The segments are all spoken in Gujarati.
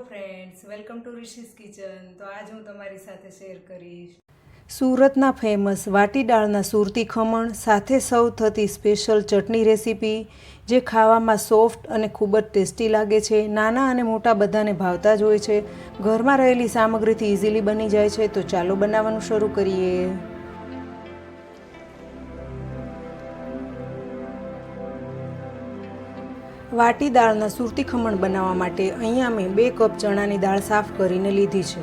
Friends, welcome to Rishi's kitchen. તો આજ હું તમારી સાથે શેર કરીશ સુરતના ફેમસ વાટી દાળના સુરતી ખમણ સાથે સર્વ થતી સ્પેશિયલ ચટણી રેસીપી, જે ખાવામાં સોફ્ટ અને ખૂબ જ ટેસ્ટી લાગે છે. નાના અને મોટા બધાને ભાવતા જ હોય છે. ઘરમાં રહેલી સામગ્રીથી ઇઝીલી બની જાય છે. તો ચાલો બનાવવાનું શરૂ કરીએ. વાટી દાળના સુરતી ખમણ બનાવવા માટે અહીંયા મેં 2 કપ ચણાની દાળ સાફ કરીને લીધી છે.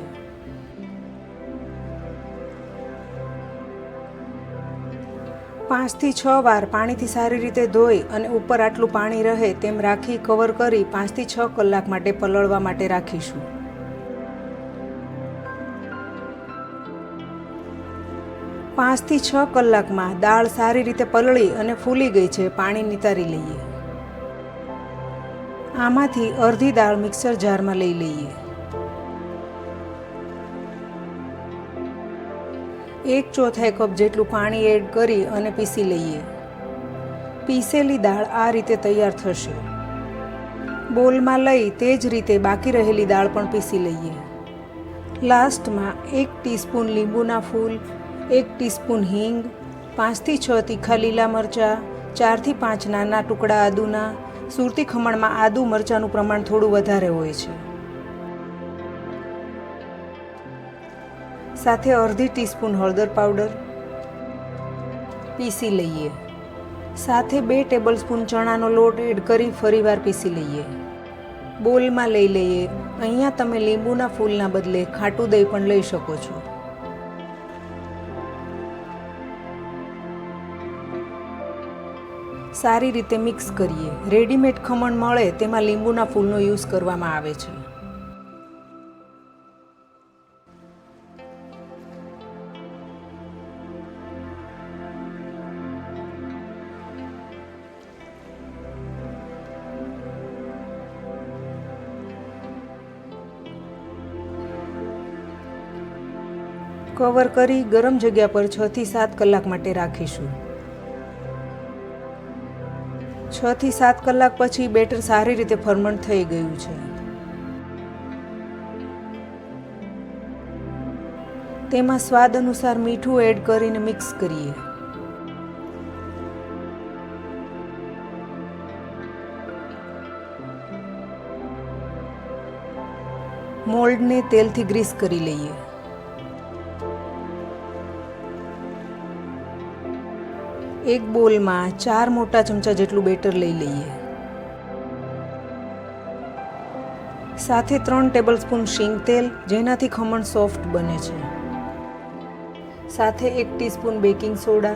પાંચથી 6 વાર પાણીથી સારી રીતે ધોઈ અને ઉપર આટલું પાણી રહે તેમ રાખી કવર કરી 5 થી 6 કલાક માટે પલળવા માટે રાખીશું. પાંચથી 6 કલાકમાં દાળ સારી રીતે પલળી અને ફૂલી ગઈ છે. પાણી નિતારી લઈએ. આમાંથી અડધી દાળ મિક્સર જારમાં લઈ લઈએ. 1/4 કપ જેટલું પાણી એડ કરી અને પીસી લઈએ. પીસેલી દાળ આ રીતે તૈયાર થશે. બોલમાં લઈ તે જ રીતે બાકી રહેલી દાળ પણ પીસી લઈએ. લાસ્ટમાં 1 ટીસ્પૂન લીંબુના ફૂલ, 1 ટીસ્પૂન હિંગ, 5 થી 6 તીખા લીલા મરચાં, 4 થી 5 નાના ટુકડા આદુના. સુરતી ખમણમાં આદુ મરચાંનું પ્રમાણ થોડું વધારે હોય છે. સાથે અડધી ટીસ્પૂન હળદર પાવડર પીસી લઈએ. સાથે 2 ટેબલસ્પૂન ચણાનો લોટ એડ કરી ફરીવાર પીસી લઈએ. બોલમાં લઈ લઈએ. અહીંયા તમે લીંબુના ફૂલના બદલે ખાટું દહીં પણ લઈ શકો છો. સારી રીતે મિક્સ કરીએ. રેડીમેડ ખમણ મળે તેમાં લીંબુના ફૂલનો યુઝ કરવામાં આવે છે. કવર કરી ગરમ જગ્યા પર 6 થી 7 કલાક માટે રાખીશું. 6 થી 7 કલાક પછી બેટર સારી રીતે ફર્મેન્ટ થઈ ગયું છે. તેમાં સ્વાદ અનુસાર મીઠું એડ કરીને મિક્સ કરીએ. મોલ્ડને તેલથી ગ્રીસ કરી લઈએ. એક બોલમાં 4 મોટા ચમચા જેટલું બેટર લઈ લઈએ. સાથે 3 ટેબલસ્પૂન શીંગ તેલ, જેનાથી ખમણ સોફ્ટ બને છે. સાથે 1 teaspoon baking soda.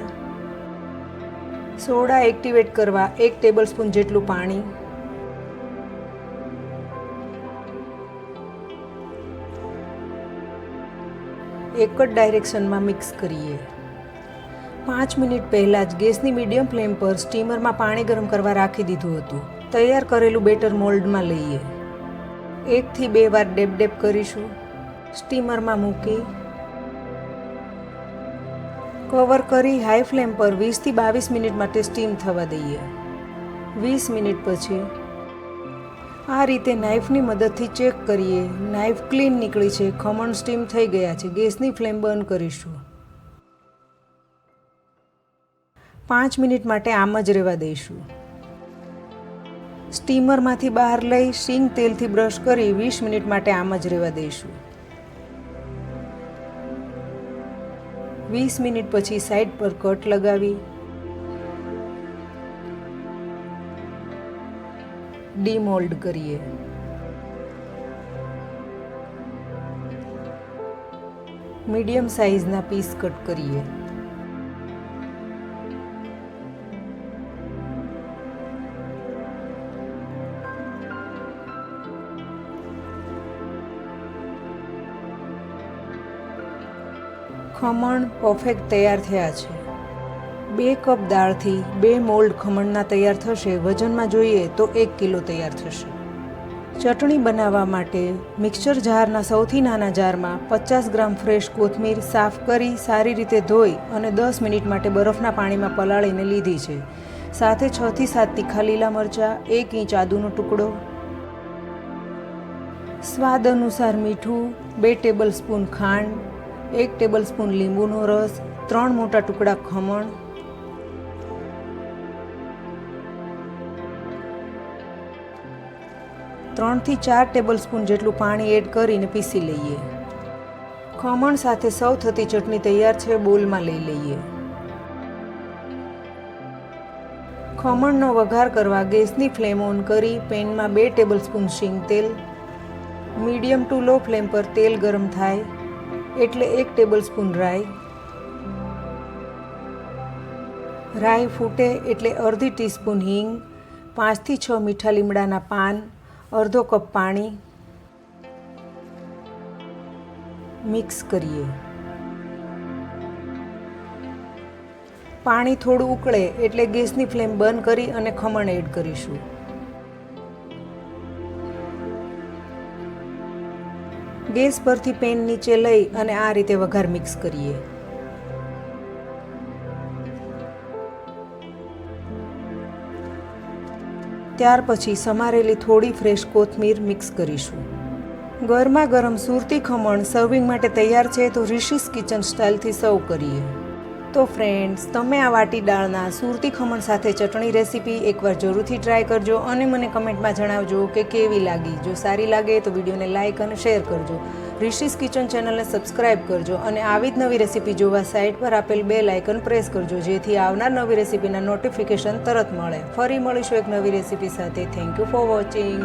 Soda activate કરવા 1 ટેબલસ્પૂન જેટલું પાણી. એક જ ડાયરેક્શનમાં મિક્સ કરીએ. 5 મિનિટ પહેલાં જ ગેસની મીડિયમ ફ્લેમ પર સ્ટીમરમાં પાણી ગરમ કરવા રાખી દીધું હતું. તૈયાર કરેલું બેટર મોલ્ડમાં લઈએ. 1 થી 2 વાર ડેપ કરીશું. સ્ટીમરમાં મૂકી કવર કરી હાઈ ફ્લેમ પર 20 થી 22 મિનિટ માટે સ્ટીમ થવા દઈએ. 20 મિનિટ પછી આ રીતે નાઇફની મદદથી ચેક કરીએ. નાઇફ ક્લીન નીકળી છે. ખમણ સ્ટીમ થઈ ગયા છે. ગેસની ફ્લેમ બંધ કરીશું. 5 મિનિટ માટે આમ જ રહેવા દઈશું. સ્ટીમરમાંથી બહાર લઈ શીંગ તેલથી બ્રશ કરી 20 મિનિટ માટે આમ જ રહેવા દઈશું. 20 મિનિટ પછી સાઈડ પર કટ લગાવી ડીમોલ્ડ કરીએ. મીડિયમ સાઇઝના પીસ કટ કરીએ. ખમણ પરફેક્ટ તૈયાર થયા છે. 2 કપ દાળથી 2 મોલ્ડ ખમણના તૈયાર થશે. વજનમાં જોઈએ તો 1 કિલો તૈયાર થશે. ચટણી બનાવવા માટે મિક્સર જારના સૌથી નાના જારમાં 50 ગ્રામ ફ્રેશ કોથમીર સાફ કરી સારી રીતે ધોઈ અને 10 મિનિટ માટે બરફના પાણીમાં પલાળીને લીધી છે. સાથે 6 થી 7 તીખા લીલા મરચાં, 1 ઇંચ આદુનો ટુકડો, સ્વાદ અનુસાર મીઠું, 2 ટેબલસ્પૂન ખાંડ, 1 ટેબલસ્પૂન લીંબુનો રસ, 3 મોટા ટુકડા ખમણ, ત્રણથી 4 ટેબલસ્પૂન જેટલું પાણી એડ કરીને પીસી લઈએ. ખમણ સાથે સર્વ થતી ચટણી તૈયાર છે. બોલમાં લઈ લઈએ. ખમણનો વઘાર કરવા ગેસની ફ્લેમ ઓન કરી પેનમાં 2 ટેબલસ્પૂન શીંગ તેલ, મીડિયમ ટુ લો ફ્લેમ પર તેલ ગરમ થાય એટલે 1 ટેબલસ્પૂન રાઈ, રાઈ ફૂટે એટલે અડધી ટીસ્પૂન હિંગ, 5થી 6 મીઠા લીમડાના પાન, અડધો કપ પાણી મિક્સ કરીએ. પાણી થોડું ઉકળે એટલે ગેસની ફ્લેમ બંધ કરી અને ખમણ એડ કરીશું. ગેસ પરથી પેન નીચે લઈ અને આ રીતે વઘાર મિક્સ કરીએ. ત્યાર પછી સમારેલી થોડી ફ્રેશ કોથમીર મિક્સ કરીશું. ગરમા ગરમ સુરતી ખમણ સર્વિંગ માટે તૈયાર છે. તો રિશિસ કિચન સ્ટાઇલથી સર્વ કરીએ. તો ફ્રેન્ડ્સ, તમે આ વાટી દાળના સુરતી ખમણ સાથે ચટણી રેસીપી એકવાર જરૂરથી ટ્રાય કરજો અને મને કમેન્ટમાં જણાવજો કે કેવી લાગી. જો સારી લાગે તો વિડીયોને લાઇક અને શેર કરજો. રિશિસ કિચન ચેનલને સબસ્ક્રાઇબ કરજો અને આવી જ નવી રેસીપી જોવા સાઇટ પર આપેલ બેલ આઇકન પ્રેસ કરજો, જેથી આવનાર નવી રેસીપીના નોટિફિકેશન તરત મળે. ફરી મળીશું એક નવી રેસીપી સાથે. Thank you for watching.